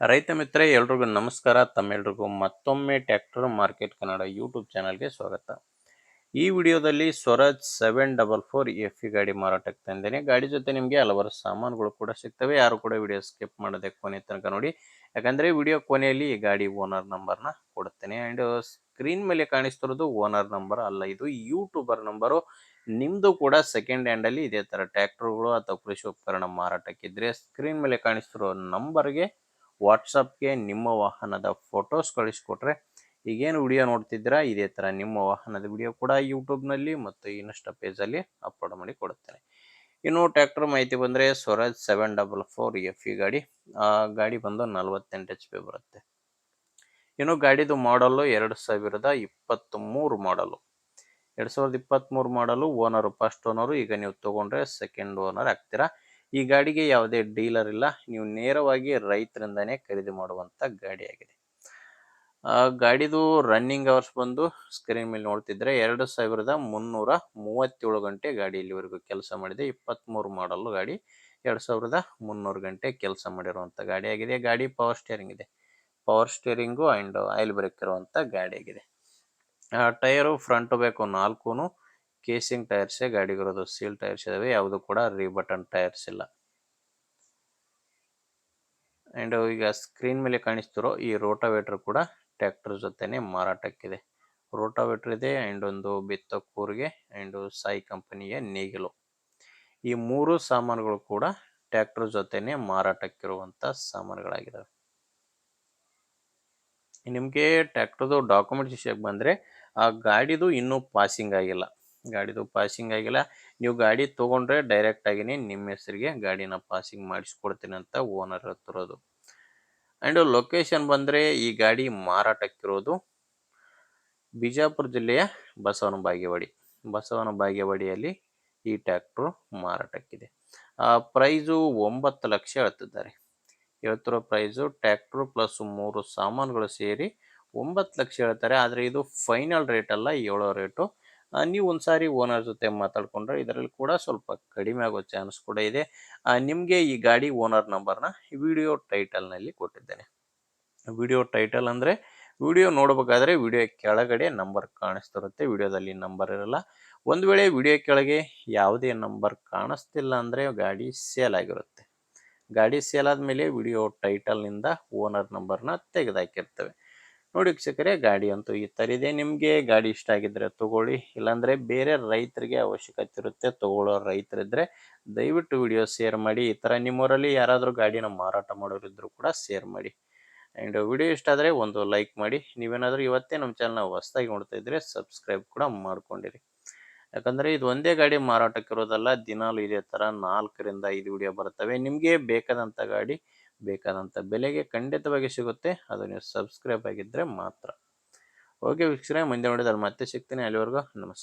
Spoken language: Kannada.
ರೈತ ಮಿತ್ರ ಎಲ್ರಿಗೂ ನಮಸ್ಕಾರ. ತಮ್ಮೆಲ್ರಿಗೂ ಮತ್ತೊಮ್ಮೆ ಟ್ರ್ಯಾಕ್ಟರ್ ಮಾರ್ಕೆಟ್ ಕನ್ನಡ ಯೂಟ್ಯೂಬ್ ಚಾನಲ್ಗೆ ಸ್ವಾಗತ. ಈ ವಿಡಿಯೋದಲ್ಲಿ ಸ್ವರಾಜ್ 744 ಎಫ್ ಇ ಗಾಡಿ ಮಾರಾಟಕ್ಕೆ ತಂದೇನೆ. ಗಾಡಿ ಜೊತೆ ನಿಮಗೆ ಹಲವಾರು ಸಾಮಾನುಗಳು ಕೂಡ ಸಿಗ್ತವೆ. ಯಾರು ಕೂಡ ವಿಡಿಯೋ ಸ್ಕಿಪ್ ಮಾಡದೆ ಕೊನೆ ತನಕ ನೋಡಿ, ಯಾಕಂದ್ರೆ ವಿಡಿಯೋ ಕೊನೆಯಲ್ಲಿ ಈ ಗಾಡಿ ಓನರ್ ನಂಬರ್ನ ಕೊಡುತ್ತೇನೆ. ಅಂಡ್ ಸ್ಕ್ರೀನ್ ಮೇಲೆ ಕಾಣಿಸ್ತಿರೋದು ಓನರ್ ನಂಬರ್ ಅಲ್ಲ, ಇದು ಯೂಟ್ಯೂಬರ್ ನಂಬರು. ನಿಮ್ದು ಕೂಡ ಸೆಕೆಂಡ್ ಹ್ಯಾಂಡ್ ಅಲ್ಲಿ ಇದೇ ತರ ಟ್ರ್ಯಾಕ್ಟರ್ಗಳು ಅಥವಾ ಕೃಷಿ ಉಪಕರಣ ಮಾರಾಟಕ್ಕಿದ್ರೆ ಸ್ಕ್ರೀನ್ ಮೇಲೆ ಕಾಣಿಸ್ತಿರೋ ನಂಬರ್ಗೆ ವಾಟ್ಸಪ್ಗೆ ನಿಮ್ಮ ವಾಹನದ ಫೋಟೋಸ್ ಕಳಿಸ್ಕೊಟ್ರೆ, ಈಗೇನು ವಿಡಿಯೋ ನೋಡ್ತಿದ್ದೀರಾ ಇದೇ ಥರ ನಿಮ್ಮ ವಾಹನದ ವಿಡಿಯೋ ಕೂಡ ಯೂಟ್ಯೂಬ್ನಲ್ಲಿ ಮತ್ತು ಇನ್ಸ್ಟಾ ಪೇಜಲ್ಲಿ ಅಪ್ಲೋಡ್ ಮಾಡಿ ಕೊಡುತ್ತೇನೆ. ಇನ್ನು ಟ್ರ್ಯಾಕ್ಟರ್ ಮಾಹಿತಿ ಬಂದರೆ ಸ್ವರಾಜ್ 744 ಎಫ್ ಇ ಗಾಡಿ. ಗಾಡಿ ಬಂದು 48 HP ಬರುತ್ತೆ. ಇನ್ನು ಗಾಡಿದು ಮಾಡಲು 2023 ಮಾಡಲು. 2023 ಮಾಡಲು. Owner first owner. ಈಗ ನೀವು ತಗೊಂಡ್ರೆ ಸೆಕೆಂಡ್ ಓನರ್ ಆಗ್ತೀರಾ. ಈ ಗಾಡಿಗೆ ಯಾವುದೇ ಡೀಲರ್ ಇಲ್ಲ, ನೀವು ನೇರವಾಗಿ ರೈತರಿಂದನೇ ಖರೀದಿ ಮಾಡುವಂತ ಗಾಡಿ ಆಗಿದೆ. ಗಾಡಿದು ರನ್ನಿಂಗ್ ಅವರ್ಸ್ ಬಂದು ಸ್ಕ್ರೀನ್ ಮೇಲೆ ನೋಡ್ತಿದ್ರೆ 2337 ಗಂಟೆ ಗಾಡಿ ಇಲ್ಲಿವರೆಗೂ ಕೆಲಸ ಮಾಡಿದೆ. 23 ಮಾಡಲು ಗಾಡಿ 2300 ಗಂಟೆ ಕೆಲಸ ಮಾಡಿರುವಂತ ಗಾಡಿ ಆಗಿದೆ. ಗಾಡಿ ಪವರ್ ಸ್ಟೇರಿಂಗ್ ಇದೆ. Power steering and oil brake ಇರುವಂತ ಗಾಡಿ ಆಗಿದೆ. ಟೈರು ಫ್ರಂಟ್ ಬೇಕು 4 ಕೇಸಿಂಗ್ ಟೈರ್ಸೇ ಗಾಡಿಗಿರೋದು. ಸೀಲ್ ಟೈರ್ಸ್ ಇದಾವೆ, ಯಾವುದು ಕೂಡ ರೀಬಟನ್ ಟೈರ್ಸ್ ಇಲ್ಲ. ಅಂಡ್ ಈಗ ಸ್ಕ್ರೀನ್ ಮೇಲೆ ಕಾಣಿಸ್ತಿರೋ ಈ ರೋಟಾವೇಟರ್ ಕೂಡ ಟ್ರ್ಯಾಕ್ಟರ್ ಜೊತೆನೆ ಮಾರಾಟಕ್ಕಿದೆ. ರೋಟಾವೇಟರ್ ಇದೆ ಅಂಡ್ ಒಂದು ಬಿತ್ತ ಕೂರಿಗೆ ಅಂಡ್ ಸಾಯಿ ಕಂಪನಿಯ ನೇಗಿಲು. ಈ 3 ಸಾಮಾನುಗಳು ಕೂಡ ಟ್ರ್ಯಾಕ್ಟರ್ ಜೊತೆನೆ ಮಾರಾಟಕ್ಕಿರುವಂತ ಸಾಮಾನುಗಳಾಗಿದ್ದಾವೆ. ನಿಮಗೆ ಟ್ರ್ಯಾಕ್ಟರ್ದು ಡಾಕ್ಯುಮೆಂಟ್ಸ್ ವಿಷಯಕ್ಕೆ ಬಂದರೆ, ಆ ಗಾಡಿದು ಇನ್ನೂ ಪಾಸಿಂಗ್ ಆಗಿಲ್ಲ. ನೀವು ಗಾಡಿ ತೊಗೊಂಡ್ರೆ ಡೈರೆಕ್ಟ್ ಆಗಿನೇ ನಿಮ್ಮ ಹೆಸರಿಗೆ ಗಾಡಿನ ಪಾಸಿಂಗ್ ಮಾಡಿಸ್ಕೊಡ್ತೀನಿ ಅಂತ ಓನರ್ ಹೇಳ್ತಿರೋದು. ಆ್ಯಂಡ್ ಲೊಕೇಶನ್ ಬಂದರೆ ಈ ಗಾಡಿ ಮಾರಾಟಕ್ಕಿರೋದು ಬಿಜಾಪುರ ಜಿಲ್ಲೆಯ ಬಸವನ ಬಾಗೇವಾಡಿಯಲ್ಲಿ ಈ ಟ್ರ್ಯಾಕ್ಟ್ರು ಮಾರಾಟಕ್ಕಿದೆ. ಪ್ರೈಸು 9 ಲಕ್ಷ ಹೇಳ್ತಿದ್ದಾರೆ. ಹೇಳ್ತಿರೋ ಪ್ರೈಸು ಟ್ರ್ಯಾಕ್ಟ್ರು ಪ್ಲಸ್ 3 ಸಾಮಾನುಗಳು ಸೇರಿ 9 ಲಕ್ಷ ಹೇಳ್ತಾರೆ. ಆದರೆ ಇದು ಫೈನಲ್ ರೇಟ್ ಅಲ್ಲ, ಹೇಳೋ ರೇಟು. ನೀವು ಒಂದ್ಸಾರಿ ಓನರ್ ಜೊತೆ ಮಾತಾಡ್ಕೊಂಡ್ರೆ ಇದರಲ್ಲಿ ಕೂಡ ಸ್ವಲ್ಪ ಕಡಿಮೆ ಆಗೋ ಚಾನ್ಸ್ ಕೂಡ ಇದೆ. ನಿಮಗೆ ಈ ಗಾಡಿ ಓನರ್ ನಂಬರ್ನ ವಿಡಿಯೋ ಟೈಟಲ್ನಲ್ಲಿ ಕೊಟ್ಟಿದ್ದೇನೆ. ವಿಡಿಯೋ ಟೈಟಲ್ ಅಂದರೆ ವಿಡಿಯೋ ನೋಡಬೇಕಾದ್ರೆ ವಿಡಿಯೋ ಕೆಳಗಡೆ ನಂಬರ್ ಕಾಣಿಸ್ತಿರುತ್ತೆ, ವಿಡಿಯೋದಲ್ಲಿ ನಂಬರ್ ಇರಲ್ಲ. ಒಂದು ವೇಳೆ ವಿಡಿಯೋ ಕೆಳಗೆ ಯಾವುದೇ ನಂಬರ್ ಕಾಣಿಸ್ತಿಲ್ಲ ಅಂದರೆ ಗಾಡಿ ಸೇಲ್ ಆಗಿರುತ್ತೆ. ಗಾಡಿ ಸೇಲ್ ಆದಮೇಲೆ ವಿಡಿಯೋ ಟೈಟಲ್ನಿಂದ ಓನರ್ ನಂಬರ್ನ ತೆಗೆದಾಕಿರ್ತೇವೆ. ನೋಡಿ ವೀಕ್ಷಕರೇ, ಗಾಡಿ ಅಂತೂ ಈ ಥರ ಇದೆ. ನಿಮಗೆ ಗಾಡಿ ಇಷ್ಟ ಆಗಿದ್ದರೆ ತಗೊಳ್ಳಿ, ಇಲ್ಲಾಂದರೆ ಬೇರೆ ರೈತರಿಗೆ ಅವಶ್ಯಕತೆ ಇರುತ್ತೆ, ತಗೊಳ್ಳೋ ರೈತರಿದ್ದರೆ ದಯವಿಟ್ಟು ವಿಡಿಯೋ ಶೇರ್ ಮಾಡಿ. ಈ ಥರ ನಿಮ್ಮೂರಲ್ಲಿ ಯಾರಾದರೂ ಗಾಡಿನ ಮಾರಾಟ ಮಾಡೋರಿದ್ದರೂ ಕೂಡ ಶೇರ್ ಮಾಡಿ. ಆ್ಯಂಡ್ ವಿಡಿಯೋ ಇಷ್ಟ ಆದರೆ ಒಂದು ಲೈಕ್ ಮಾಡಿ. ನೀವೇನಾದರೂ ಇವತ್ತೇ ನಮ್ಮ ಚಾನಲ್ನ ಹೊಸದಾಗಿ ನೋಡ್ತಾ ಇದ್ದರೆ ಸಬ್ಸ್ಕ್ರೈಬ್ ಕೂಡ ಮಾಡ್ಕೊಂಡಿರಿ. ಯಾಕಂದರೆ ಇದು ಒಂದೇ ಗಾಡಿ ಮಾರಾಟಕ್ಕಿರೋದಲ್ಲ, ದಿನಾಲು ಇದೇ ಥರ 4 ರಿಂದ 5 ವಿಡಿಯೋ ಬರ್ತವೆ. ನಿಮಗೆ ಬೇಕಾದಂಥ ಗಾಡಿ ಬೇಕಾದಂಥ ಬೆಲೆಗೆ ಖಂಡಿತವಾಗಿ ಸಿಗುತ್ತೆ, ಅದು ನೀವು ಸಬ್ಸ್ಕ್ರೈಬ್ ಆಗಿದ್ದರೆ ಮಾತ್ರ. ಓಕೆ ವೀಕ್ಷಕರೇ, ಮುಂದೆ ನೋಡಿದ್ರೆ ಮತ್ತೆ ಸಿಗ್ತೀನಿ. ಅಲ್ಲಿವರೆಗೂ ನಮಸ್ಕಾರ.